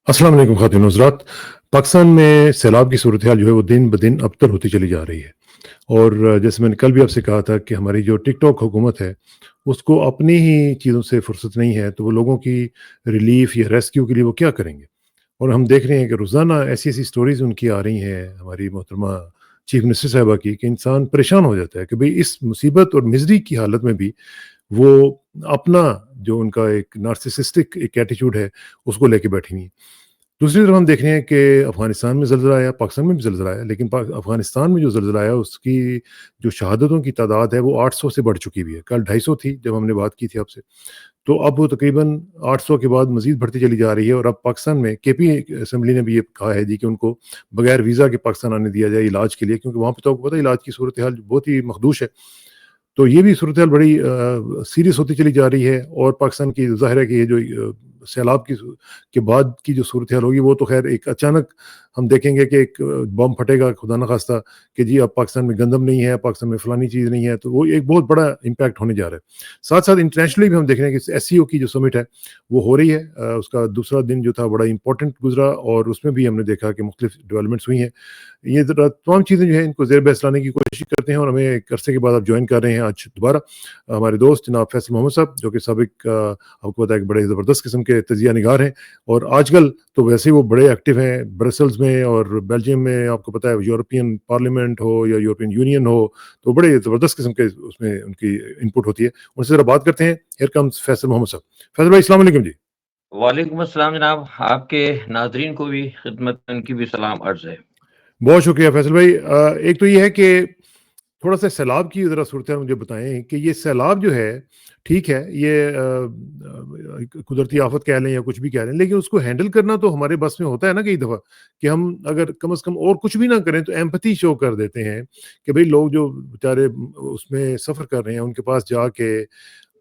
अस्सलाम वालेकुम ख़ातिन हज़रात। पाकिस्तान में सैलाब की सूरत-ए-हाल जो है वो दिन-ब-दिन अबतर होती चली जा रही है। और जैसे मैंने कल भी आपसे कहा था कि हमारी जो टिक-टॉक हुकूमत है, उसको अपनी ही चीज़ों से फ़ुर्सत नहीं है, तो वो लोगों की रिलीफ़ या रेस्क्यू के लिए वो क्या करेंगे? और हम देख रहे हैं कि रोज़ाना ऐसी-ऐसी स्टोरीज़ उनकी आ रही हैं, हमारी मोहतरमा चीफ़ मिनिस्टर साहिबा की, कि इंसान परेशान हो जाता है कि भई इस मुसीबत और मिज़री की हालत में भी वो अपना जो उनका एक नार्सिसिस्टिक एक एटीट्यूड है, उसको लेके बैठी हुई हैं। दूसरी तरफ हम देख रहे हैं कि अफ़गानिस्तान में ज़ल्ज़ला आया, पाकिस्तान में भी ज़ल्ज़ला आया, लेकिन अफ़गानिस्तान में जो ज़ल्ज़ला आया उसकी जो शहादतों की तादाद है वो 800 से बढ़ चुकी हुई है। कल 250 थी जब हमने बात की थी आपसे। तो अब वो तकरीबन 800 के बाद मज़ीद बढ़ती चली जा रही है और अब पाकिस्तान में केपी असेंबली ने भी ये कहा है जी कि उनको बगैर वीज़ा के पाकिस्तान आने दिया जाए इलाज के लिए, क्योंकि वहाँ पे तो आपको पता है इलाज की सूरत-ए-हाल बहुत ही मखदूश है। तो ये भी सूरत-ए-हाल बड़ी सीरियस होती चली जा रही है और पाकिस्तान की ज़ाहिर है कि ये जो सैलाब की के बाद की जो सूरत-ए-हाल होगी वो तो ख़ैर एक अचानक हम देखेंगे कि एक बम फटेगा खुदा न ख़ास्ता कि जी अब पाकिस्तान में गंदम नहीं है, पाकिस्तान में फ़लानी चीज़ नहीं है, तो वो एक बहुत बड़ा इम्पैक्ट होने जा रहा है। साथ-साथ इंटरनेशनली भी हम देख रहे हैं कि एससीओ की जो समिट है, वो हो रही है। उसका दूसरा दिन जो था बड़ा इम्पोर्टेंट गुज़रा और उसमें भी हमने देखा कि मुख्तलिफ डेवलपमेंट्स हुई हैं। ये ज़रा तमाम चीज़ें जो हैं इनको ज़ेर बहस लाने की कोशिश करते हैं और हमें एक अरसे के बाद आप जॉइन कर रहे हैं आज दोबारा हमारे दोस्त जनाब फैसल मोहम्मद साहब, जो कि साबिक आपको पता है कि बड़े ज़बरदस्त किस्म के तजिया निगार हैं और आजकल तो वैसे ही वो बड़े एक्टिव हैं ब्रसेल्स में और बेल्जियम में। आपको पता है यूरोपियन पार्लियामेंट हो या यूरोपियन यूनियन हो, तो बड़े ज़बरदस्त किस्म के उसमें उनकी इनपुट होती है। उनसे ज़रा बात करते हैं। हियर कम्स फैसल मोहम्मद साहब। फैसल भाई अस्सलाम वालेकुम जी। वालेकुम अस्सलाम जनाब, आपके नाज़रीन को भी खिदमत उनकी भी सलाम अर्ज़ है। बहुत शुक्रिया फैसल भाई। एक तो ये है कि थोड़ा-सा सैलाब की ज़रा सूरत-ए-हाल मुझे बताएँ कि ये सैलाब जो है, ठीक है, ये कुदरती आफ़त कह लें या कुछ भी कह लें, लेकिन उसको हैंडल करना तो हमारे बस में होता है ना कई दफ़ा, कि हम अगर कम से कम और कुछ भी ना करें तो एम्पैथी शो कर देते हैं, कि भई लोग जो बेचारे उसमें सफ़र कर रहे हैं, उनके पास जाके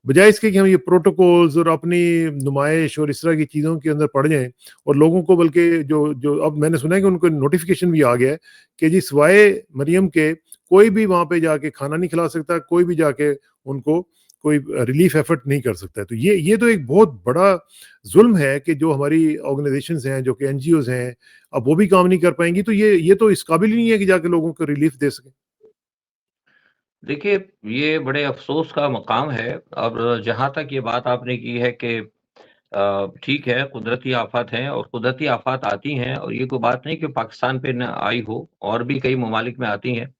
बजाए इसके कि हम ये प्रोटोकॉल्स और अपनी नुमाइश और इस तरह की चीज़ों के अंदर पड़ जाएँ और लोगों को बल्कि जो जो अब मैंने सुना है कि उनको नोटिफ़िकेशन भी आ गया है कि जी सिवाय मरियम के कोई भी वहाँ पे जाके खाना नहीं खिला सकता, कोई भी जाके उनको कोई रिलीफ एफर्ट नहीं कर सकता है। तो ये तो एक बहुत बड़ा ज़ुल्म है कि जो हमारी ऑर्गनाइज़ेशंस हैं, जो कि एनजीओज़ हैं, अब वो भी काम नहीं कर पाएँगी, तो ये तो इस काबिल ही नहीं है कि जाके लोगों को रिलीफ दे सकें। देखिए, ये बड़े अफ़सोस का मकाम है। और जहाँ तक ये बात आपने की है कि ठीक है, कुदरती आफ़त हैं और कुदरती आफ़ात आती हैं और ये कोई बात नहीं कि पाकिस्तान पे ना आई हो, और भी कई ममालिक में आती हैं।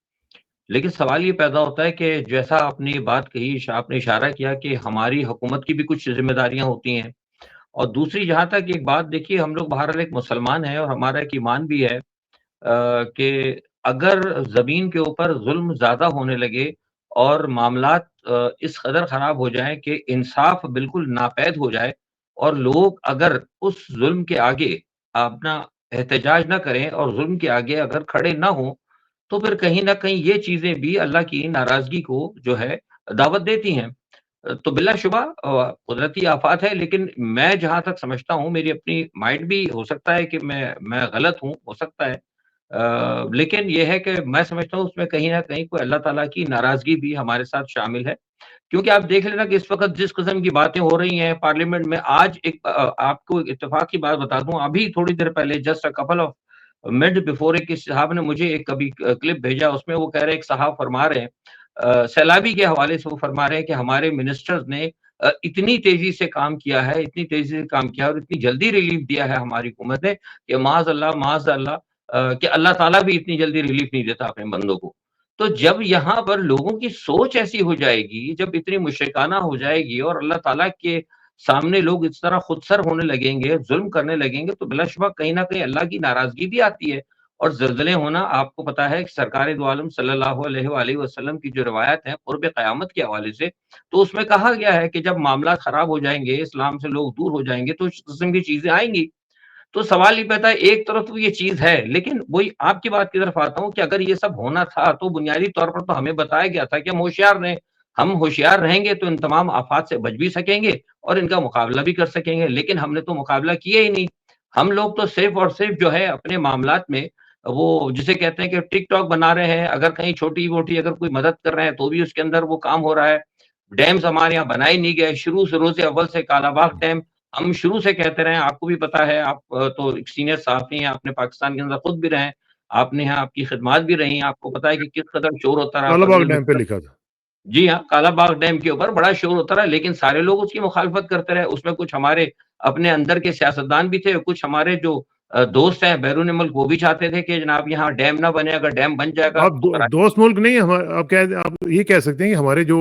लेकिन सवाल ये पैदा होता है कि जैसा आपने ये बात कही, आपने इशारा किया कि हमारी हुकूमत की भी कुछ ज़िम्मेदारियाँ होती हैं। और दूसरी, जहाँ तक एक बात देखिए, हम लोग बहरहाल एक मुसलमान हैं और हमारा एक ईमान भी है कि अगर ज़मीन के ऊपर ज़ुल्म ज़्यादा होने लगे और मामलात इस कदर ख़राब हो जाएँ कि इंसाफ़ बिल्कुल नापैद हो जाए और लोग अगर उस ज़ुल्म के आगे अपना एहतजाज ना करें और ज़ुल्म के आगे अगर खड़े ना हों, तो फिर कहीं न कहीं ये चीज़ें भी अल्लाह की नाराज़गी को जो है दावत देती हैं। तो बिलाशुबा कुदरती आफ़ात है, लेकिन मैं जहाँ तक समझता हूँ, मेरी अपनी माइंड भी हो सकता है कि मैं गलत हूँ, हो सकता है। लेकिन ये है कि मैं समझता हूँ उसमें कहीं न कहीं कोई अल्लाह ताला की नाराज़गी भी हमारे साथ शामिल है। क्योंकि आप देख लेना कि इस वक़्त जिस किस्म की बातें हो रही हैं पार्लियामेंट में, आज एक आपको इत्तेफ़ाक की बात बता दूँ, अभी थोड़ी देर पहले just a couple of minute before एक इस साहब ने मुझे एक अभी क्लिप भेजा, उसमें वो कह रहे हैं, एक साहब फरमा रहे हैं सैलाबी के हवाले से वो फरमा रहे हैं कि हमारे मिनिस्टर्स ने इतनी तेज़ी से काम किया है, इतनी तेज़ी से काम किया है और इतनी जल्दी रिलीफ़ दिया है हमारी हुकूमत ने कि माज़अल्लाह कि अल्लाह ताला भी इतनी जल्दी रिलीफ़ नहीं देता अपने बंदों को। तो जब यहाँ पर लोगों की सोच ऐसी हो जाएगी, जब इतनी मुशरिकाना हो जाएगी और अल्लाह ताला के सामने लोग इस तरह खुदसर होने लगेंगे, ज़ुल्म करने लगेंगे, तो बिलाशुबा कहीं न कहीं अल्लाह की नाराज़गी भी आती है। और ज़लज़ले होना, आपको पता है कि सरकार दो आलम सल्लल्लाहु अलैहि वसल्लम की जो रिवायत है क़ुर्ब क़यामत के हवाले से, तो उसमें कहा गया है कि जब मामला ख़राब हो जाएँगे, इस्लाम से लोग दूर हो जाएँगे, तो इस किस्म की चीज़ें आएँगी। तो सवाल ये पैदा है, एक तरफ तो ये चीज़ है, लेकिन वही आपकी बात की तरफ आता हूँ कि अगर ये सब होना था, तो बुनियादी तौर पर तो हमें बताया गया था कि हम होशियार रहें। हम होशियार रहेंगे तो इन तमाम आफ़ात से बच भी सकेंगे और इनका मुकाबला भी कर सकेंगे, लेकिन हमने तो मुकाबला किया ही नहीं। हम लोग तो सिर्फ़ और सिर्फ़ जो है अपने मामलात में वो जिसे कहते हैं कि टिक-टॉक बना रहे हैं, अगर कहीं छोटी-मोटी अगर कोई मदद कर रहे हैं, तो भी उसके अंदर वो काम हो रहा है। डैम्स हमारे यहाँ बनाए नहीं गए, शुरू से रोज़े अव्वल से कालाबाग डैम हम शुरू से कहते रहे हैं, आपको भी पता है, आप तो एक सीनियर सहाफ़ी हैं, आपने पाकिस्तान के अंदर खुद भी रहे हैं, आपने यहाँ आपकी खिदमत भी रही हैं, आपको पता है कि किस कदर शोर होता रहा कालाबाग करगिल में। डैम पे लिखा था। जी हाँ, कालाबाग डैम के ऊपर बड़ा शोर होता रहा, लेकिन सारे लोग उसकी मुखालफत करते रहे। उसमें कुछ हमारे अपने अंदर के सियासतदान भी थे, कुछ हमारे जो दोस्त हैं बैरून मुल्क, वो भी चाहते थे कि जनाब यहाँ डैम ना बने, अगर डैम बन जाएगा आप तो दोस्त मुल्क नहीं, आप ये कह सकते हैं कि हमारे जो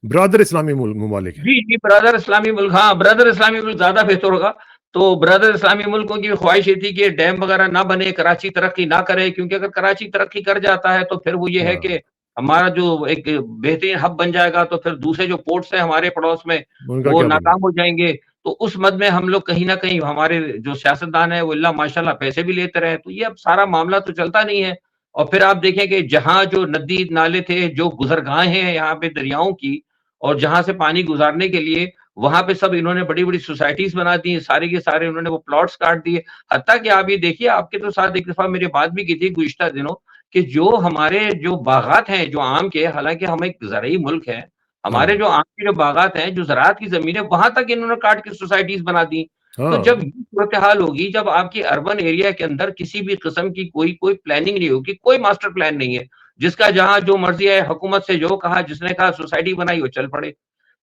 ब्रादर इस्लामी ममालिक हैं। जी, जी, ब्रदर इस्लामी मुल्क, हाँ, ब्रदर इस्लामी मुल्क ज़्यादा बेहतर होगा। तो ब्रदर इस्लामी मुल्कों की ख़्वाहिश ये थी कि डैम वग़ैरह ना बने, कराची तरक्की ना करे, क्योंकि अगर कराची तरक्की कर जाता है, तो फिर वो ये है हाँ, कि हमारा जो एक बेहतरीन हब बन जाएगा, तो फिर दूसरे जो पोर्ट्स हैं हमारे पड़ोस में, उनका वो क्या बनेगा? नाकाम हो जाएँगे। तो उस मद में हम लोग कहीं न कहीं हमारे जो सियासतदान हैं, वो इल्ला माशाअल्लाह पैसे भी लेते रहे। तो ये अब सारा मामला तो चलता नहीं है। और फिर आप देखें कि जहाँ जो नदी नाले थे, जो गुज़रगाहें हैं यहाँ पे दरियाओं की, और जहाँ से पानी गुज़ारने के लिए, वहाँ पे सब इन्होंने बड़ी-बड़ी सोसाइटीज़ बना दी, सारे के सारे उन्होंने वो प्लॉट्स काट दिए। हत्ता कि आप ये देखिए, आपके तो साथ एक दफ़ा मेरी बात भी की थी गुज़िश्ता दिनों, कि जो हमारे जो बागात हैं, जो आम के, हालाँकि हम एक ज़रई मुल्क हैं, हमारे हाँ, जो आम के जो बागात हैं, जो ज़राअत की ज़मीन है, वहाँ तक इन्होंने काट के सोसाइटीज़ बना दी। तो हाँ, जब ये सूरत-ए-हाल होगी, जब आपकी अर्बन एरिया के अंदर किसी भी किस्म की कोई कोई प्लानिंग नहीं होगी, कोई मास्टर प्लान नहीं है, जिसका जहाँ जो मर्ज़ी है, हुकूमत से जो कहा, जिसने कहा सोसाइटी बनाई, वो चल पड़े।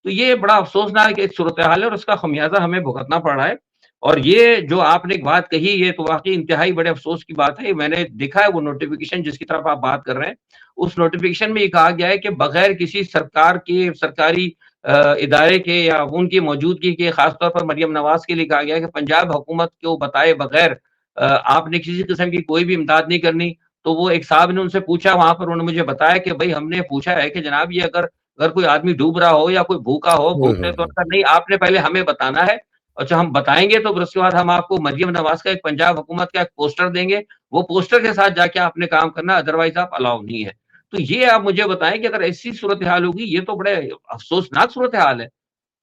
तो ये बड़ा अफ़सोसनाक एक सूरत-ए-हाल है और उसका ख़मियाज़ा हमें भुगतना पड़ रहा है। और ये जो आपने एक बात कही, ये तो वाक़ई इंतहाई बड़े अफ़सोस की बात है। मैंने देखा है वो नोटिफ़िकेशन जिसकी तरफ आप बात कर रहे हैं। उस नोटिफ़िकेशन में ये कहा गया है कि बगैर किसी सरकार के सरकारी इदारे के या उनकी मौजूदगी के, ख़ास तौर पर मरियम नवाज़ के लिए कहा गया है कि पंजाब हुकूमत को बताए बगैर आपने किसी किस्म की कोई भी इमदाद नहीं करनी। तो वो एक साहब ने उनसे पूछा, वहाँ पर उन्होंने मुझे बताया कि भई हमने पूछा है कि जनाब ये अगर अगर कोई आदमी डूब रहा हो या कोई भूखा हो, ओए भूख होए से, तो होए! उन्होंने कहा नहीं, आपने पहले हमें बताना है। अच्छा, हम बताएँगे तो फिर उसके बाद हम आपको मरियम नवाज़ का एक पंजाब हुकूमत का एक पोस्टर देंगे, वो पोस्टर के साथ जाके आपने काम करना, अदरवाइज़ आप अलाउ नहीं है। तो ये आप मुझे बताएँ कि अगर ऐसी सूरत-ए-हाल होगी, ये तो बड़े अफ़सोसनाक सूरत-ए-हाल है।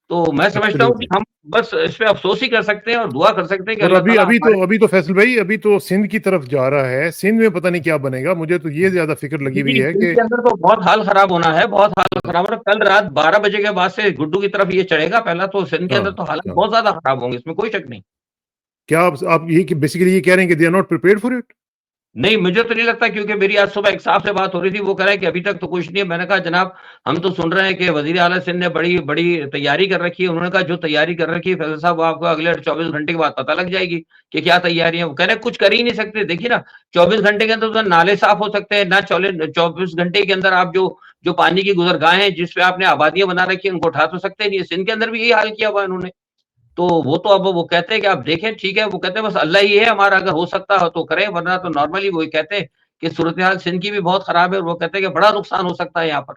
तो मैं समझता हूँ कि एब्सोल्युटली। हम बस इस पे अफ़सोस ही कर सकते हैं और दुआ कर सकते हैं कि और अल्लाह ताला हमारे अभी तो फैसल भाई, अभी तो सिंध की तरफ जा रहा है। सिंध में पता नहीं क्या बनेगा। मुझे तो ये ज़्यादा फ़िक्र लगी जी, हुई जी, है दिल कि के अंदर तो बहुत हाल खराब होना है, बहुत हाल हाँ, खराब हो रहा है। कल रात 12 बजे के बाद से गुड्डू की तरफ ये चढ़ेगा, पहला तो सिंध के हाँ, अंदर तो हालात हाँ। बहुत ज़्यादा खराब होंगे, इसमें कोई शक नहीं। क्या आप ये कि बेसिकली ये कह रहे हैं कि they are not prepared for it? नहीं, मुझे तो नहीं लगता, क्योंकि मेरी आज सुबह एक साहब से बात हो रही थी, वो कह रहे हैं कि अभी तक तो कुछ नहीं है। मैंने कहा जनाब, हम तो सुन रहे हैं कि वज़ीर आला सिंध ने बड़ी बड़ी तैयारी कर रखी है। उन्होंने कहा जो तैयारी कर रखी है फैज़ल साहब, वो आपको अगले 24 घंटे के बाद पता लग जाएगी कि क्या तैयारी है। वो कह रहे हैं कुछ कर ही नहीं सकते। देखिए ना, 24 घंटे के अंदर तो नाले साफ़ हो सकते हैं, ना चौले 24 घंटे के अंदर आप जो जो पानी की गुज़रगाहें हैं, जिस पे आपने आबादियाँ बना रखी हैं, उनको उठा तो सकते नहीं है। सिंध के अंदर भी यही हाल किया हुआ है इन्होंने। तो वो तो अब वो कहते हैं कि आप देखें, ठीक है, वो कहते हैं बस अल्लाह ही है हमारा, अगर हो सकता हो तो करें, वरना तो नॉर्मली वही कहते हैं कि सूरत-ए-हाल सिंध की भी बहुत खराब है और वो कहते हैं कि बड़ा नुकसान हो सकता है यहाँ पर।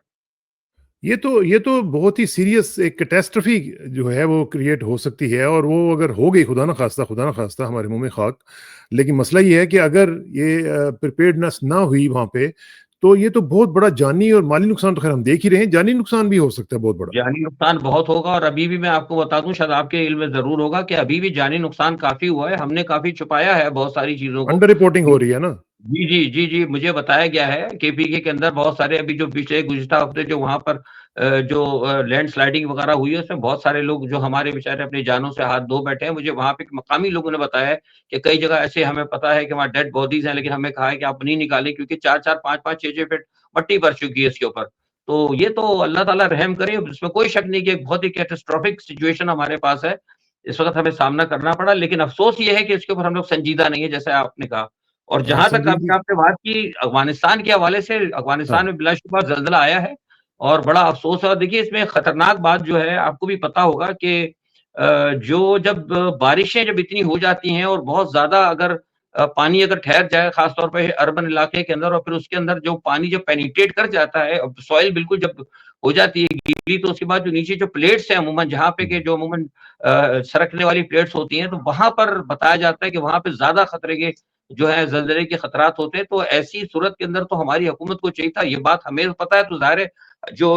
ये तो बहुत ही सीरियस एक कैटास्ट्रॉफ़ी जो है वो क्रिएट हो सकती है, और वो अगर हो गई, खुदा ना ख़ास्ता हमारे मुँह में ख़ाक। लेकिन मसला ये है कि अगर ये प्रिपेयर्डनेस ना हुई वहाँ पे, तो ये तो बहुत बड़ा जानी और माली नुकसान तो ख़ैर हम देख ही रहे हैं, जानी नुकसान भी हो सकता है बहुत बड़ा। जानी नुकसान बहुत होगा और अभी भी मैं आपको बता दूँ, शायद आपके इल्म में ज़रूर होगा कि अभी भी जानी नुकसान काफ़ी हुआ है। हमने काफ़ी छुपाया है बहुत सारी चीज़ों को। अंडर रिपोर्टिंग हो रही है ना? जी, जी, जी, जी, मुझे बताया गया है केपीके के अंदर बहुत सारे अभी जो पिछले गुज़िश्ता हफ़्ते जो वहाँ पर लैंडस्लाइडिंग वग़ैरह हुई है, उसमें बहुत सारे लोग जो हमारे बेचारे अपनी जानों से हाथ धो बैठे हैं। मुझे वहाँ पे एक मकामी लोगों ने बताया है कि कई जगह ऐसे हमें पता है कि वहाँ डेड बॉडीज़ हैं, लेकिन हमें कहा है कि आप नहीं निकालें, क्योंकि 4-4, 5-5, 6-6 फीट मट्टी भर चुकी है इसके ऊपर। तो ये तो अल्लाह ताला रहम करे, इसमें कोई शक नहीं कि एक बहुत ही कैटास्ट्रॉफ़िक सिचुएशन हमारे पास है। इस वक़्त हमें सामना करना पड़ा, लेकिन अफ़सोस ये है कि इसके ऊपर हम लोग संजीदा नहीं है, जैसे आपने कहा। और जहाँ तक आपने संजीदगी आपने बात की अफ़गानिस्तान के हवाले से, अफ़गानिस्तान हाँ, में बिलाशुबा ज़लज़ला आया है और बड़ा अफ़सोस है। और देखिए, इसमें खतरनाक बात जो है, आपको भी पता होगा कि जो जब बारिशें जब इतनी हो जाती हैं और बहुत ज़्यादा अगर पानी अगर ठहर जाए, ख़ास तौर पे अर्बन इलाके के अंदर, और फिर उसके अंदर जो पानी जब पेनिट्रेट कर जाता है, सॉइल बिल्कुल जब हो जाती है गीली, तो उसके बाद जो नीचे जो प्लेट्स हैं अमूमन, जहाँ पे के जो अमूमन सरकने वाली प्लेट्स होती हैं, तो वहाँ पर बताया जाता है कि वहाँ पे ज़्यादा खतरे के जो है ज़लज़ले के खतरात होते हैं। तो ऐसी सूरत के अंदर तो हमारी हुकूमत को चाहिए था, ये बात हमें पता है, तो ज़ाहिर है जो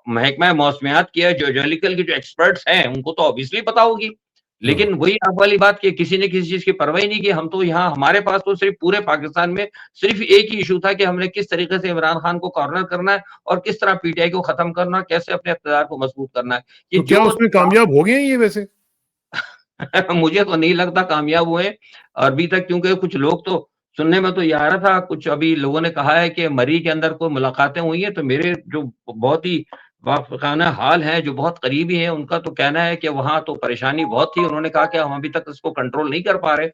महकमा मौसमियात की है, जो जियोलॉजिकल के जो एक्सपर्ट्स हैं, उनको तो ऑब्वियसली पता होगी। हाँ। लेकिन वही आप वाली बात कि किसी ने किसी चीज़ की परवाह ही नहीं की। हम तो यहाँ, हमारे पास तो सिर्फ़ पूरे पाकिस्तान में सिर्फ़ एक ही इश्यू था कि हमने किस तरीके से इमरान खान को कॉर्नर करना है और किस तरह पीटीआई को खत्म करना है, कैसे अपने इक़्तिदार को मज़बूत करना है। ये तो क्या जो उसमें कामयाब हो गए हैं ये वैसे? मुझे तो नहीं लगता कामयाब हुए अभी तक, क्योंकि कुछ लोग तो सुनने में तो ये आ रहा था, कुछ अभी लोगों ने कहा है कि मरी के अंदर कोई मुलाकातें हुई हैं, तो मेरे जो बहुत ही वाक़फ़ाना हाल हैं, जो बहुत करीबी हैं, उनका तो कहना है कि वहाँ तो परेशानी बहुत थी। उन्होंने कहा कि हम अभी तक इसको कंट्रोल नहीं कर पा रहे।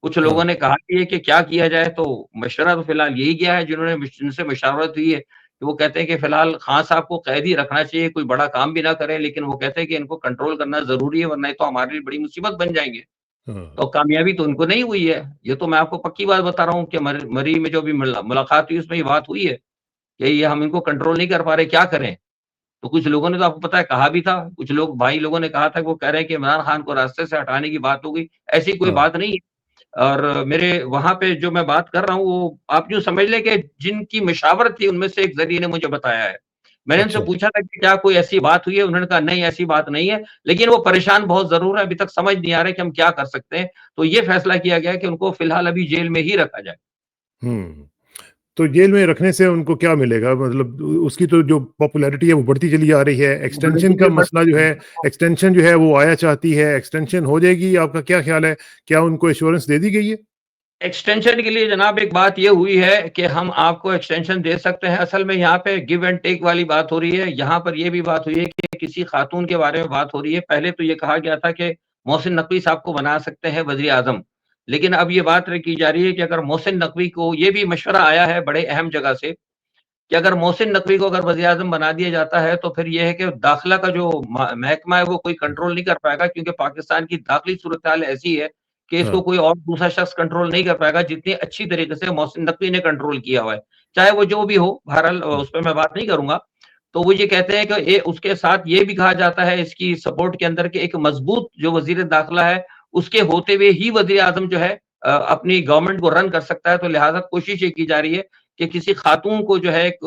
कुछ हाँ, लोगों ने कहा कि ये कि क्या किया जाए, तो मशवरा तो फ़िलहाल यही किया है जिनसे मशावरत हुई है, कि वो कहते हैं कि फ़िलहाल खान साहब को कैद ही रखना चाहिए, कोई बड़ा काम भी ना करें, लेकिन वो कहते हैं कि इनको कंट्रोल करना ज़रूरी है, वरना ये तो हमारे लिए बड़ी मुसीबत बन जाएँगे। हाँ, तो कामयाबी तो उनको नहीं हुई है। ये तो मैं आपको पक्की बात बता रहा हूँ कि मरी में जो अभी मुलाकात हुई, उसमें ये बात हुई है कि ये हम इनको कंट्रोल नहीं कर पा रहे, क्या करें? तो कुछ लोगों ने तो आपको पता है कहा भी था, कुछ लोग भाई लोगों ने कहा था कि वो कह रहे हैं कि इमरान खान को रास्ते से हटाने की बात हो गई, ऐसी कोई हाँ, बात नहीं है। और मेरे वहाँ पे जो मैं बात कर रहा हूँ, वो आप यूँ समझ लें कि जिनकी मशावरत थी, उनमें से एक ज़रिए ने मुझे बताया है। मैंने उनसे अच्छा। पूछा था कि क्या कोई ऐसी बात हुई है? उन्होंने कहा नहीं ऐसी बात नहीं है, लेकिन वो परेशान बहुत ज़रूर है, अभी तक समझ नहीं आ रहा है कि हम क्या कर सकते हैं। तो ये फैसला किया गया है कि उनको फिलहाल अभी जेल में ही रखा जाए। हुँ। तो जेल में रखने से उनको क्या मिलेगा? मतलब उसकी तो जो पॉपुलैरिटी है वो बढ़ती चली जा रही है। एक्सटेंशन का मसला जो है एक्सटेंशन जो है वो आया चाहती है, एक्सटेंशन हो जाएगी, आपका क्या ख़्याल है? क्या उनको एश्योरेंस दे दी गई है? एक्सटेंशन के लिए जनाब एक बात ये हुई है कि हम आपको एक्सटेंशन दे सकते हैं। असल में यहाँ पे गिव एंड टेक वाली बात हो रही है। यहाँ पर ये भी बात हुई है कि किसी खातून के बारे में बात हो रही है। पहले तो ये कहा गया था कि मोहसिन नकवी साहब को बना सकते हैं वज़ीर-ए-आज़म। लेकिन अब ये बात की जा रही है कि अगर मोहसिन नकवी को ये भी मशवरा आया है बड़े अहम जगह से कि अगर मोहसिन नकवी को अगर वज़ीर-ए-आज़म बना दिया जाता है, तो फिर ये है कि दाखिला का जो महकमा है, वो कोई कंट्रोल नहीं कर पाएगा, क्योंकि पाकिस्तान की दाखिली सूरत-हाल ऐसी है कि हाँ, इसको कोई और दूसरा शख्स कंट्रोल नहीं कर पाएगा, जितनी अच्छी तरीके से मोहसिन नकवी ने कंट्रोल किया हुआ है। चाहे वो जो भी हो, बहरहाल हुँ, उस पे मैं बात नहीं करूँगा। तो वो ये कहते हैं कि उसके साथ ये भी कहा जाता है इसकी सपोर्ट के अंदर कि एक मज़बूत जो वज़ीर दाखिला है, उसके होते हुए ही वज़ीर-ए-आज़म जो है अपनी गवर्नमेंट को रन कर सकता है। तो लिहाज़ा कोशिश ये की जा रही है कि किसी खातून को जो है एक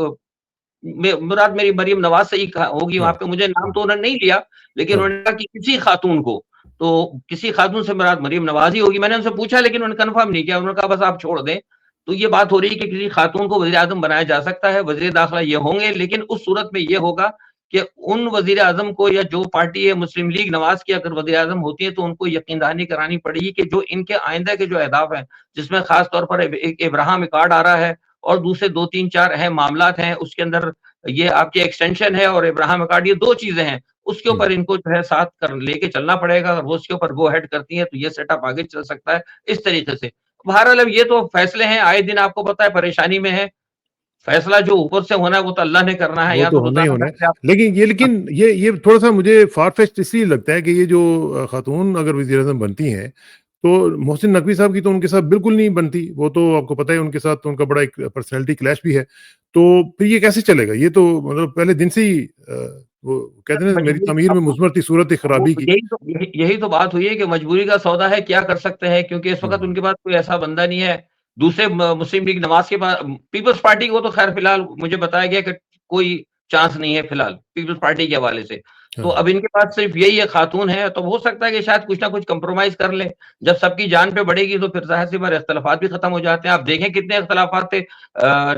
मुराद मेरी मरियम नवाज़ से ही कहा होगी वहाँ हाँ, पे, मुझे नाम हाँ, तो उन्होंने नहीं लिया, लेकिन हाँ, उन्होंने कहा कि किसी खातून को, तो किसी खातून से मुराद मरियम नवाज़ ही होगी। मैंने उनसे पूछा लेकिन उन्होंने कन्फर्म नहीं किया, उन्होंने कहा बस आप छोड़ दें। तो ये बात हो रही है कि किसी खातून को वज़ीर-ए-आज़म बनाया जा सकता है, वज़ीर दाखिला ये होंगे, लेकिन उस सूरत में ये होगा कि उन वज़ीर-ए-आज़म को या जो पार्टी है मुस्लिम लीग नवाज़ की अगर वज़ीर-ए-आज़म होती है, तो उनको यकीन दहानी करानी पड़ेगी कि जो इनके आइंदा के जो अहदाफ हैं, जिसमें ख़ास तौर पर एक इब्राहिम अकॉर्ड आ रहा है और दूसरे 2-3-4 अहम मामलात हैं, उसके अंदर ये आपकी एक्सटेंशन है और इब्राहिम अकॉर्ड, ये 2 चीज़ें हैं। उसके हुँ। ऊपर इनको जो है साथ कर लेके चलना पड़ेगा। अगर वो उसके ऊपर गो अहेड करती हैं, तो ये सेटअप आगे चल सकता है, इस तरीके से। बहरहाल अब ये तो फैसले हैं, आए दिन आपको पता है परेशानी में है। फैसला जो ऊपर से होना है, वो तो अल्लाह ने करना है, वो या तो तो होना ही रोज़ाना होना घर है। से आप लेकिन ये थोड़ा-सा मुझे फ़ार फेच्ड इसलिए लगता है कि ये जो खातून अगर वज़ीर-ए-आज़म बनती हैं, तो मोहसिन नकवी साहब की तो उनके साथ बिल्कुल नहीं बनती। वो तो आपको पता है उनके साथ तो उनका बड़ा एक पर्सनैलिटी क्लैश भी है। तो फिर ये कैसे चलेगा? ये तो मतलब पहले दिन से ही वो कहते हैं ना मेरी मजबूरी तमीर में अब मुज़मर थी सूरत वो खराबी की। यही तो बात हुई है कि मजबूरी का सौदा है, क्या कर सकते हैं? क्योंकि इस वक़्त हाँ, उनके पास कोई ऐसा बंदा नहीं है। दूसरे मुस्लिम लीग नवाज़ के पास पीपल्स पार्टी को तो ख़ैर फ़िलहाल मुझे बताया गया कि कोई चांस नहीं है फ़िलहाल, पीपल्स पार्टी के हवाले से। तो हाँ, अब इनके पास सिर्फ़ यही एक खातून है, तो हो सकता है कि शायद कुछ ना कुछ कंप्रोमाइज़ कर लें। जब सबकी जान पे बढ़ेगी तो फिर ज़ाहिर-सी बात है इख्तिलाफ़ात भी ख़त्म हो जाते हैं। आप देखें कितने इख्तिलाफ़ात थे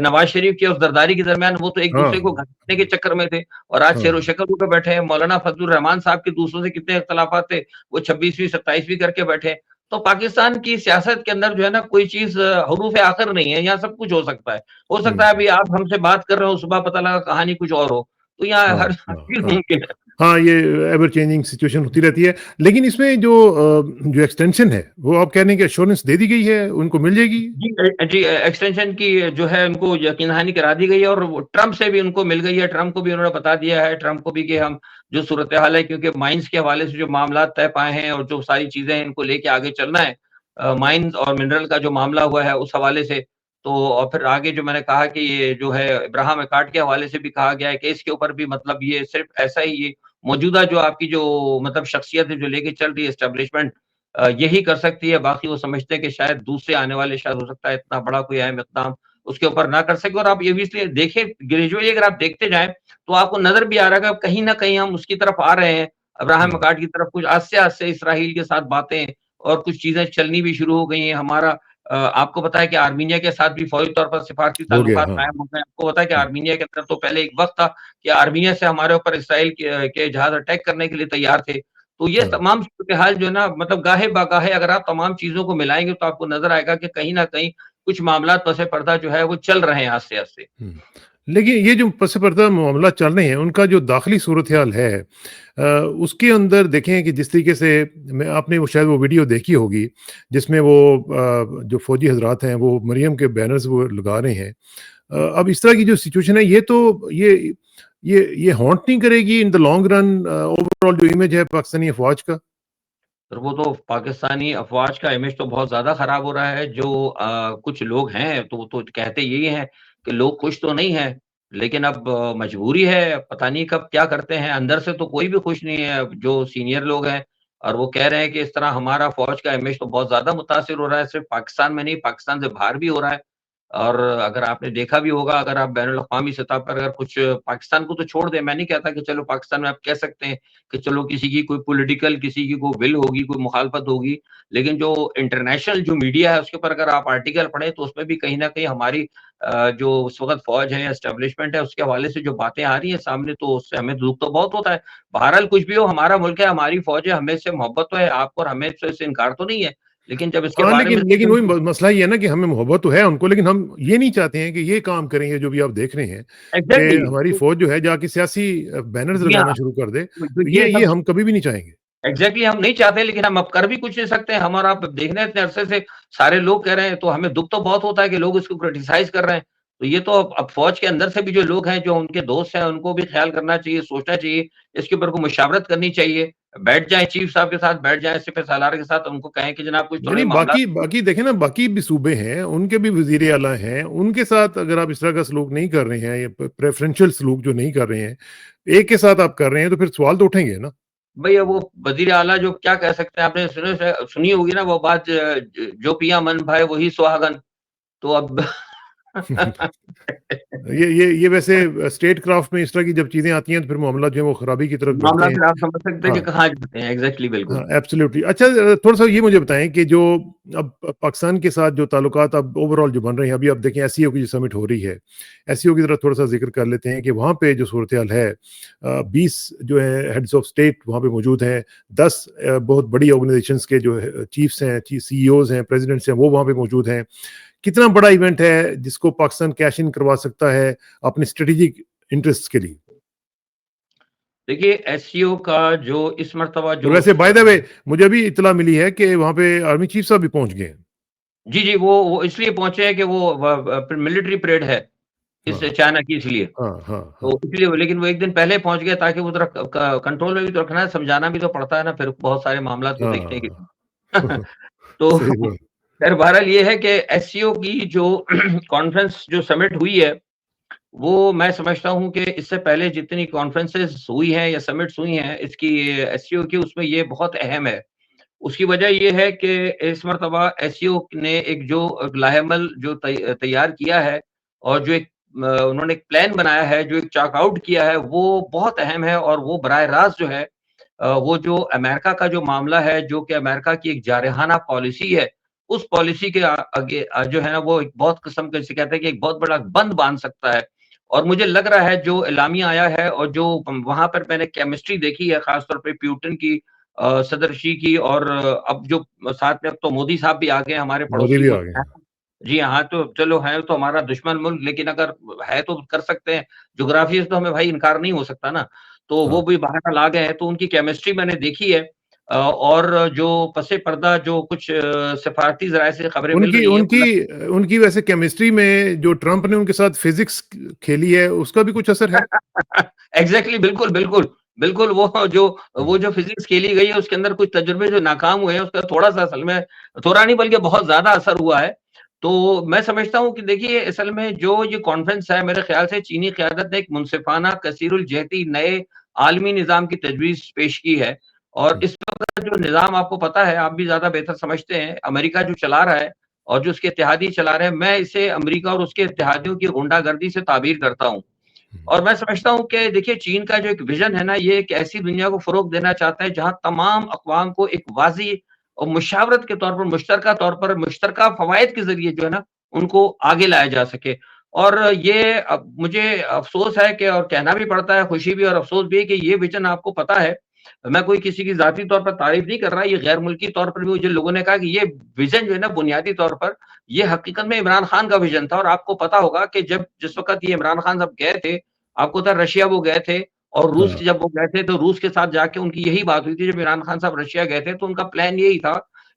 नवाज़ शरीफ के और ज़रदारी के दरमियान, वो तो हाँ, एक-दूसरे को घसीटने के चक्कर में थे। और आज हाँ, शेर-ओ-शक्ल होके बैठे हैं। मौलाना फज़लुर रहमान साहब के दूसरों से कितने इख्तिलाफ़ात थे, वो 26वीं 27वीं करके बैठे हैं। तो पाकिस्तान की सियासत के अंदर जो है ना कोई चीज़ हरूफ़ आख़िर नहीं है, यहाँ सब कुछ हो सकता है। हो हुँ, सकता है अभी आप हमसे बात कर रहे हो, सुबह पता लगा कहानी कुछ और हो। तो यहाँ हाँ, हर हाँ, चीज़ हाँ। मुमकिन है। हाँ, ये एवर चेंजिंग सिचुएशन होती रहती है। लेकिन इसमें जो एक्सटेंशन है, वो आप कह रहे हैं कि एश्योरेंस दे दी गई है, उनको मिल जाएगी? जी, एक्सटेंशन की जो है उनको यकीन दहानी करा दी गई है और वो ट्रम्प से भी उनको मिल गई है। ट्रम्प को भी उन्होंने बता दिया है, ट्रम्प को भी कि हम जो सूरत-ए-हाल है, क्योंकि माइन्स के हवाले से जो मामलात तय पाए हैं और जो सारी चीज़ें हैं इनको लेके आगे चलना है। माइन्स और मिनरल का जो मामला हुआ है उस हवाले से। तो और फिर आगे जो मैंने कहा कि ये जो है इब्राहिम अकॉर्ड के हवाले से भी कहा गया है कि इसके ऊपर भी मतलब ये सिर्फ़ ऐसा ही ये मौजूदा जो आपकी जो मतलब शख्सियत है जो लेके चल रही है एस्टेब्लिशमेंट, यही कर सकती है, बाकी वो समझते हैं कि शायद दूसरे आने वाले शायद हो सकता है इतना बड़ा कोई अहम इक़दाम उसके ऊपर ना कर सके। और आप ये भी इसलिए देखें ग्रेजुअली अगर आप देखते जाएँ, तो आपको नज़र भी आ रहा है कि अब कहीं न कहीं हम उसकी तरफ आ रहे हैं, अब्राहम हुँ, अकॉर्ड की तरफ कुछ आस्ते-आस्ते इसराइल के साथ बातें और कुछ चीज़ें चलनी भी शुरू हो गई हैं। हमारा आपको पता है कि आर्मीनिया के साथ भी फ़ौरी तौर पर सिफ़ारती हो गया, ताल्लुकात हाँ। कायम हो गए हैं। आपको पता है कि हुँ, आर्मीनिया के अंदर तो पहले एक वक़्त था कि आर्मीनिया से हमारे ऊपर इसराइल के जहाज़ अटैक करने के लिए तैयार थे। तो ये हाँ। तमाम सूरत-ए-हाल जो है ना मतलब गाहे-बगाहे अगर आप तमाम चीज़ों को मिलाएँगे तो आपको नज़र आएगा कि कहीं न कहीं कुछ मामलात पसे-पर्दा जो है वो चल रहे हैं आस्ते-आस्ते। हुँ। लेकिन ये जो पस-पर्दा मामला चल रहे हैं, उनका जो दाखिली सूरत-ए-हाल है उसके अंदर देखें कि जिस तरीके से मैं आपने वो शायद वो वीडियो देखी होगी, जिसमें वो जो फ़ौजी हज़रात हैं, वो मरियम के बैनर्स वो लगा रहे हैं। अब इस तरह की जो सिचुएशन है, ये तो ये हॉन्ट नहीं करेगी in the long run overall जो इमेज है पाकिस्तानी अफ़वाज का? और वो तो पाकिस्तानी अफ़वाज का इमेज तो बहुत ज़्यादा ख़राब हो रहा है, जो कुछ लोग हैं, तो वो तो कहते यही हैं कि लोग खुश तो नहीं हैं, लेकिन अब मजबूरी है, पता नहीं कब क्या करते हैं, अंदर से तो कोई भी खुश नहीं है, जो सीनियर लोग हैं और वो कह रहे हैं कि इस तरह हमारा फ़ौज का इमेज तो बहुत ज़्यादा मुतासिर हो रहा है, सिर्फ़ पाकिस्तान में नहीं, पाकिस्तान से बाहर भी हो रहा है। और अगर आपने देखा भी होगा, अगर आप बैनुल-अक़वामी सतह पर अगर कुछ पाकिस्तान को तो छोड़ दें, मैं नहीं कहता कि चलो पाकिस्तान में आप कह सकते हैं कि चलो किसी की कोई पॉलिटिकल किसी की कोई विल होगी, कोई मुखालफत होगी, लेकिन जो इंटरनेशनल जो मीडिया है उसके ऊपर अगर आप आर्टिकल पढ़ें तो उसमें भी कहीं न कहीं हमारी जो उस वक़्त फ़ौज है, एस्टेब्लिशमेंट है, उसके हवाले से जो बातें आ रही हैं सामने तो उससे हमें दुःख तो बहुत होता है। बहरहाल कुछ भी हो हमारा मुल्क है, हमारी फ़ौज है, हमें इससे मोहब्बत तो है, आपको और हमें इससे इनकार तो नहीं है। लेकिन जब इसके हाँ, बारे में लेकिन लेकिन वही मसला ये है ना कि हमें मोहब्बत तो है उनको, लेकिन हम ये नहीं चाहते हैं कि ये काम करें, ये जो भी आप देख रहे हैं, कि एग्ज़ैक्टली हमारी फ़ौज जो है जाके सियासी बैनर्स जी हाँ, लगाना शुरू कर दे, तो तो ये ये सब हम कभी भी नहीं चाहेंगे। एग्ज़ैक्टली हम नहीं चाहते लेकिन हम अब कर भी कुछ नहीं सकते हैं। हम और आप देख रहे हैं इतने अरसे से सारे लोग कह रहे हैं, तो हमें दुःख तो बहुत होता है कि लोग इसको क्रिटिसाइज़ कर रहे हैं। तो ये तो अब फ़ौज के अंदर से भी जो लोग हैं, जो उनके दोस्त हैं, उनको भी ख़्याल करना चाहिए, सोचना चाहिए, इसके ऊपर कोई मुशावरत करनी चाहिए। बैठ जाएँ चीफ़ साहब के साथ, बैठ जाएँ सिपह सालार के साथ, उनको कहें कि जनाब कुछ नहीं, थोड़े नहीं, मामला बाकी बाकी देखें ना, बाकी भी सूबे हैं, उनके भी वज़ीर आला हैं, उनके साथ अगर आप इस तरह का सलूक नहीं कर रहे हैं, या प्रेफ़रेंशियल सलूक जो नहीं कर रहे हैं, एक के साथ आप कर रहे हैं, तो फिर सवाल तो उठेंगे ना। भैया वो वज़ीर आला जो क्या कह सकते हैं, आपने सुनी होगी ना वो बात जो पिया मन भाए वही सुहागन। तो अब ये वैसे स्टेट क्राफ्ट में इस तरह की जब चीज़ें आती हैं, तो फिर मामला जो है वो खराबी की तरफ बढ़ते मामला हैं। फिर आप समझ सकते हैं कि हाँ। कहाँ जाते हैं। एग्ज़ैक्टली बिल्कुल। हाँ, एब्सोल्युटली। अच्छा, थोड़ा-सा ये मुझे बताएँ कि जो अब पाकिस्तान के साथ जो ताल्लुकात अब ओवरऑल जो बन रहे हैं, अभी आप देखें एससीओ की जो समिट हो रही है, एससीओ की तरफ थोड़ा-सा ज़िक्र कर लेते हैं कि वहाँ पे जो सूरत-ए-हाल है, 20 जो है हेड्स ऑफ स्टेट वहाँ पे मौजूद हैं, 10 बहुत बड़ी ऑर्गनाइज़ेशंस के जो है चीफ्स हैं, सीईओज़ हैं, प्रेज़िडेंट्स हैं, वो वहाँ पे मौजूद हैं। कितना बड़ा इवेंट है जिसको पाकिस्तान कैश इन करवा सकता है अपने स्ट्रेटेजिक इंटरेस्ट्स के लिए? देखिए एससीओ का जो इस मर्तबा और जो वैसे बाय द वे मुझे अभी इत्तला मिली है कि वहाँ पे आर्मी चीफ साहब भी पहुँच गए हैं। जी, जी, वो इसलिए पहुँचे हैं कि वो मिलिट्री परेड है, इस हाँ, चाइना की इसलिए। हाँ, हाँ, हाँ, तो इसलिए लेकिन वो 1 दिन पहले पहुँच गए ताकि वो ज़रा क क कंट्रोल में भी तो रखना है, समझाना भी तो पड़ता है ना फिर बहुत सारे मामलात को देखते हैं हाँ। कि तो सही बात। खैर बहरहाल ये है कि एससीओ की जो कॉन्फ्रेंस जो समिट हुई है, वो मैं समझता हूँ कि इससे पहले जितनी कॉन्फ्रेंसेज़ हुई हैं या समिट्स हुई हैं, इसकी एससीओ की उसमें ये बहुत अहम है। उसकी वजह ये है कि इस मर्तबा एससीओ ने एक जो लाहेमल जो तैयार किया है और जो एक उन्होंने एक प्लान बनाया है, जो एक चार्ट आउट किया है, वो बहुत अहम है और वो बराह रास्त जो है वो जो अमेरिका का जो मामला है, जो कि अमेरिका की एक जारहाना पॉलिसी है, उस पॉलिसी के आगे जो है ना वो एक बहुत किस्म के जिसे कहते हैं कि एक बहुत बड़ा बंद बाँध सकता है। और मुझे लग रहा है जो एलामिया आया है और जो वहाँ पर मैंने केमिस्ट्री देखी है, ख़ास तौर पे प्यूटिन की सदरशी की और अब जो साथ में अब तो मोदी साहब भी आ गए हैं हमारे मोदी पड़ोसी भी आ मुल्क गए हैं। हैं। जी हाँ, तो चलो है तो हमारा दुश्मन मुल्क लेकिन अगर है तो कर सकते हैं। ज्योग्राफी से तो हमें भाई इनकार नहीं हो सकता ना। तो वो हाँ। भी बहरहाल आ गए हैं, तो उनकी केमिस्ट्री मैंने देखी है और जो पसे पर्दा जो कुछ सिफारती ज़राए से खबरें मिल उनकी रही हैं उनकी उनकी वैसे केमिस्ट्री में जो ट्रम्प ने उनके साथ फिज़िक्स खेली है, उसका भी कुछ असर है? एग्ज़ैक्टली बिल्कुल, बिल्कुल। बिल्कुल हुँ। वो जो फ़िज़िक्स खेली गई है उसके अंदर कुछ तजुर्बे जो नाकाम हुए हैं उसका थोड़ा-सा असल में थोड़ा नहीं बल्कि बहुत ज़्यादा असर हुआ है। तो मैं समझता हूँ कि देखिए असल में जो ये कॉन्फ्रेंस है मेरे ख़्याल से चीनी क़यादत ने एक मुनसिफ़ाना कसीरुल जहती नए आलमी निज़ाम की तजवीज़ पेश की है। और हुँ। इस वक़्त जो निज़ाम आपको पता है, आप भी ज़्यादा बेहतर समझते हैं, अमेरिका जो चला रहा है और जो उसके इत्तेहादी चला रहे हैं, मैं इसे अमेरिका और उसके इत्तेहादियों की गुंडागर्दी से ताबीर करता हूँ। हुँ। और मैं समझता हूँ कि देखिए चीन का जो एक विज़न है ना, ये एक ऐसी दुनिया को फ़रोग़ देना चाहता है जहाँ तमाम अक़वाम को एक वाज़ी और मुशावरत के तौर पर मुश्तरका फ़वाइद के ज़रिए जो है ना, उनको आगे लाया जा सके। और ये अब मुझे अफ़सोस है कि और कहना भी पड़ता है, खुशी भी और अफ़सोस भी है कि ये विज़न आपको पता है मैं कोई किसी की ज़ाती तौर पर तारीफ़ नहीं कर रहा, ये गैर मुल्की तौर पर भी मुझे लोगों ने कहा कि ये विज़न जो है ना बुनियादी तौर पर, ये हकीकत में इमरान खान का विज़न था और आपको पता होगा कि जिस वक़्त ये इमरान खान साहब गए थे, आपको पता है रशिया वो गए थे और रूस हाँ, जब वो गए थे, तो रूस के साथ जाके उनकी यही बात हुई थी, जब इमरान खान साहब रशिया गए थे, तो उनका प्लान यही था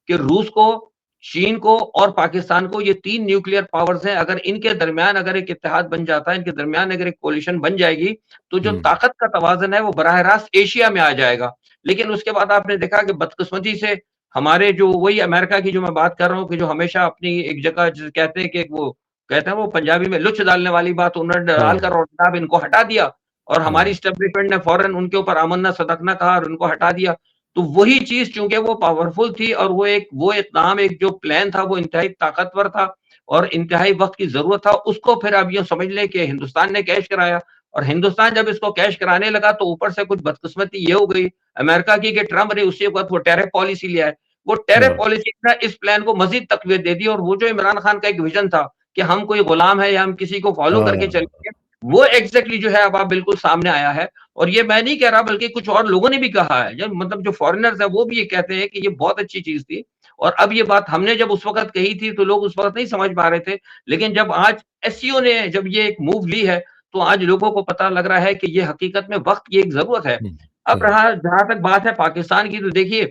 कि रूस को, चीन को और पाकिस्तान को, ये 3 न्यूक्लियर पावर्स हैं, अगर इनके दरमियान अगर एक इत्तेहाद बन जाता है, इनके दरमियान अगर एक कोalition बन जाएगी, तो जो हुँ, ताकत का तवाज़ुन है, वो बराह रास्त एशिया में आ जाएगा। लेकिन उसके बाद आपने देखा कि बदकिस्मती से हमारे जो वही अमेरिका की जो मैं बात कर रहा हूँ कि जो हमेशा अपनी एक जगह जिसे कहते हैं कि एक वो कहते हैं वो पंजाबी में लुच्च डालने वाली बात उन्होंने डाल हाँ, कर और जनाब इनको हटा दिया और हमारी हाँ, एस्टेब्लिशमेंट ने फौरन उनके ऊपर आमन्ना सदकना कहा और उनको हटा दिया। तो वही चीज़ चूँकि वो पावरफुल थी और वो इक़दाम एक जो प्लान था वो इंतहाई ताकतवर था और इंतहाई वक़्त की ज़रूरत था, उसको फिर आप यूँ समझ लें कि हिंदुस्तान ने कैश कराया और हिंदुस्तान जब इसको कैश कराने लगा तो ऊपर से कुछ बदकिस्मती ये हो गई अमेरिका की कि ट्रम्प ने उसी वक़्त वो टैरिफ पॉलिसी लिया है। वो टैरिफ हाँ, पॉलिसी ने इस प्लान को मज़ीद तक़वियत दे दी और वो जो इमरान खान का एक विज़न था कि हम कोई गुलाम है या हम किसी को फ़ॉलो करके हाँ, चलेंगे, वो एग्ज़ैक्टली जो है अब बिल्कुल सामने आया है और ये मैं नहीं कह रहा बल्कि कुछ और लोगों ने भी कहा है। जब मतलब जो फ़ॉरेनर्स हैं वो भी ये कहते हैं कि ये बहुत अच्छी चीज़ थी और अब ये बात हमने जब उस वक़्त कही थी तो लोग उस वक़्त नहीं समझ पा रहे थे। लेकिन जब आज एससीओ ने जब ये एक मूव ली है, तो आज लोगों को पता लग रहा है कि ये हकीकत में वक़्त की एक ज़रूरत है। हुँ, अब हुँ, रहा जहाँ तक बात है पाकिस्तान की तो देखिए,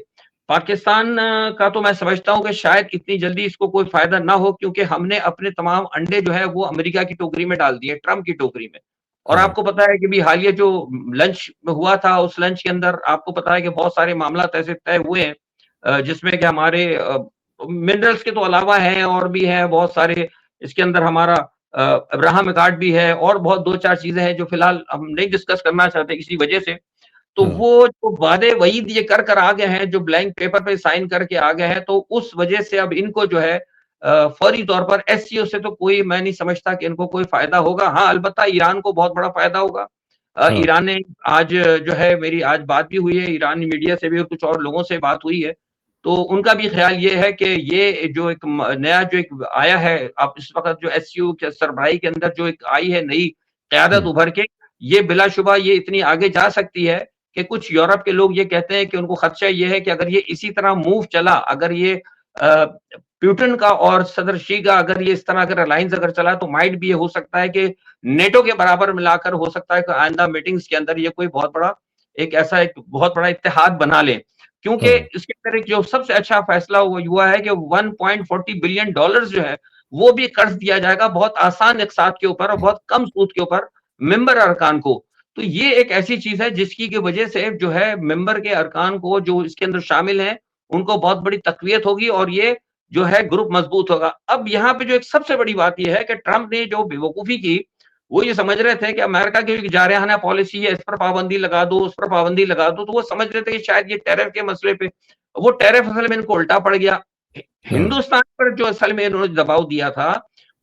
पाकिस्तान का तो मैं समझता हूँ कि शायद इतनी जल्दी इसको कोई फ़ायदा ना हो क्योंकि हमने अपने तमाम अंडे जो है वो अमेरिका की टोकरी में डाल दिए, ट्रम्प की टोकरी में। और हाँ, आपको पता है कि अभी हालिया जो लंच हुआ था, उस लंच के अंदर आपको पता है कि बहुत सारे मामलात ऐसे तय हुए हैं जिसमें कि हमारे मिनरल्स के तो अलावा हैं और भी हैं बहुत सारे इसके अंदर हमारा अब्राहम अकॉर्ड भी है और बहुत 2-4 चीज़ें हैं जो फ़िलहाल हम नहीं डिस्कस करना चाहते किसी वजह से। तो हाँ, वो जो वादे-वईद ये कर आ गए हैं, जो ब्लैंक पेपर पे साइन करके आ गए हैं, तो उस वजह से अब इनको जो है फौरी तौर पर एससीओ से तो कोई मैं नहीं समझता कि इनको कोई फ़ायदा होगा। हाँ, अलबत्ता ईरान को बहुत बड़ा फ़ायदा होगा। हाँ, ईरान ने आज जो है मेरी आज बात भी हुई है, ईरानी मीडिया से भी और कुछ और लोगों से बात हुई है। तो उनका भी ख़्याल ये है कि ये जो एक नया जो एक आया है, अब इस वक़्त जो एससीओ के सरबराही के अंदर जो एक आई है नई क़यादत हुँ, उभर के, ये बिलाशुबा ये इतनी आगे जा सकती है कि कुछ यूरोप के लोग ये कहते हैं कि उनको खदशा ये है कि अगर ये इसी तरह मूव चला, अगर ये पुतिन का और सदर शी का अगर ये इस तरह अगर अलायंस अगर चला तो माइट भी ये हो सकता है कि नेटो के बराबर मिलाकर हो सकता है कि आइंदा मीटिंग्स के अंदर ये कोई बहुत बड़ा एक ऐसा एक बहुत बड़ा इत्तेहाद बना लें। क्योंकि हाँ, इसके अंदर एक जो सबसे अच्छा फैसला हुआ है कि 1.40 बिलियन डॉलर्स जो है, वो भी कर्ज़ दिया जाएगा बहुत आसान इक़साद के ऊपर और बहुत कम सूद के ऊपर मेंबर अरकान को। तो ये एक ऐसी चीज़ है जिसकी की वजह से जो है मेंबर के अरकान को जो इसके अंदर शामिल हैं, उनको बहुत बड़ी तक़वियत होगी और ये जो है ग्रुप मज़बूत होगा। अब यहाँ पे जो एक सबसे बड़ी बात ये है कि ट्रम्प ने जो बेवकूफ़ी की, वो ये समझ रहे थे कि अमेरिका की जो जारहाना पॉलिसी है, इस पर पाबंदी लगा दो, उस पर पाबंदी लगा दो, तो वो समझ रहे थे कि शायद ये टैरिफ के मसले पे वो टैरिफ असल में इनको उल्टा पड़ गया। हाँ, हिंदुस्तान पर जो असल में इन्होंने दबाव दिया था,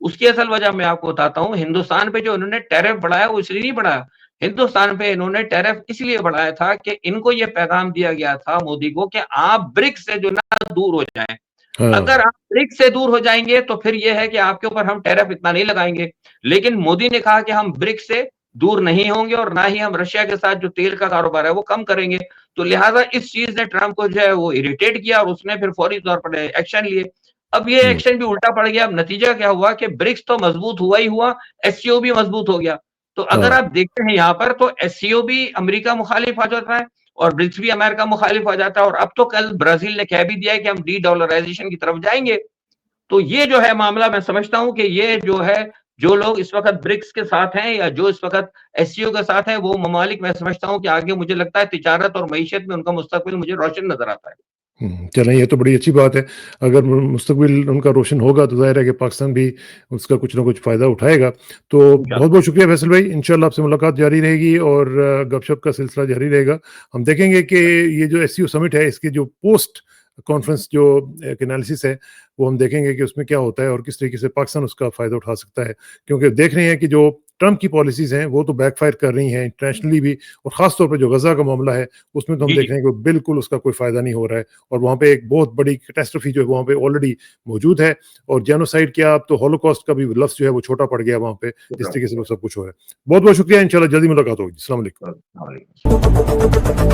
उसकी असल वजह मैं आपको बताता हूँ। हिंदुस्तान पे जो इन्होंने टैरिफ बढ़ाया, वो इसलिए नहीं बढ़ाया। हिंदुस्तान पे इन्होंने टैरिफ इसलिए बढ़ाया था कि इनको ये पैगाम दिया गया था मोदी को कि आप ब्रिक्स से जो ना दूर हो जाएँ। हाँ, अगर आप ब्रिक्स से दूर हो जाएँगे तो फिर ये है कि आपके ऊपर हम टैरिफ इतना नहीं लगाएँगे। लेकिन मोदी ने कहा कि हम ब्रिक्स से दूर नहीं होंगे और ना ही हम रशिया के साथ जो तेल का कारोबार है वो कम करेंगे। तो लिहाज़ा इस चीज़ ने ट्रम्प को जो है वो इरिटेट किया और उसने फिर फौरी तौर पर एक्शन लिए। अब ये हुँ, एक्शन भी उल्टा पड़ गया। अब नतीजा क्या हुआ कि ब्रिक्स तो मज़बूत हुआ ही हुआ, एससीओ भी मज़बूत हो गया। तो अगर हाँ, आप देखते हैं यहाँ पर तो एससीओ भी अमेरिका मुखालिफ आ जाता है और ब्रिक्स भी अमेरिका मुखालिफ हो जाता है और अब तो कल ब्राज़ील ने कह भी दिया है कि हम डी-डॉलराइज़ेशन की तरफ जाएँगे। तो ये जो है मामला मैं समझता हूँ कि ये जो है, जो लोग इस वक़्त ब्रिक्स के साथ हैं या जो इस वक़्त एससीओ के साथ हैं, वो ममालिक मैं समझता हूँ कि आगे मुझे लगता है तिजारत और मईशत में उनका मुस्तकबिल मुझे रोशन नज़र आता है। चलें ये तो बड़ी अच्छी बात है। अगर मुस्तकबिल उनका रोशन होगा तो ज़ाहिर है कि पाकिस्तान भी उसका कुछ ना कुछ फ़ायदा उठाएगा। तो इंशाअल्लाह। बहुत-बहुत शुक्रिया फैसल भाई, इंशाअल्लाह आपसे मुलाकात जारी रहेगी और गपशप का सिलसिला जारी रहेगा। हम देखेंगे कि ये जो एससीओ समिट है इसकी जो पोस्ट कॉन्फ्रेंस जो एक एनालिसिस है, वो हम देखेंगे कि उसमें क्या होता है और किस तरीके से पाकिस्तान उसका फ़ायदा उठा सकता है। क्योंकि देख रहे हैं कि जो ट्रम्प की पॉलिसीज़ हैं, वो तो बैकफ़ायर कर रही हैं इंटरनेशनली भी और ख़ास तौर पे जो गज़ा का मामला है, उसमें तो हम जी, देख जी। रहे हैं कि बिल्कुल उसका कोई फ़ायदा नहीं हो रहा है और वहाँ पे एक बहुत बड़ी कैटास्ट्रोफ़ी जो है वहाँ पे ऑलरेडी मौजूद है और जेनोसाइड क्या अब तो हॉलोकॉस्ट का भी लफ्ज़ जो है वो छोटा पड़ गया वहाँ पे, जिस शुक्रान। तरीके से वो सब कुछ हो रहा है। बहुत-बहुत शुक्रिया, इंशाल्लाह जल्दी मुलाकात होगी। अस्सलाम वालेकुम। अस्सलाम वालेकुम।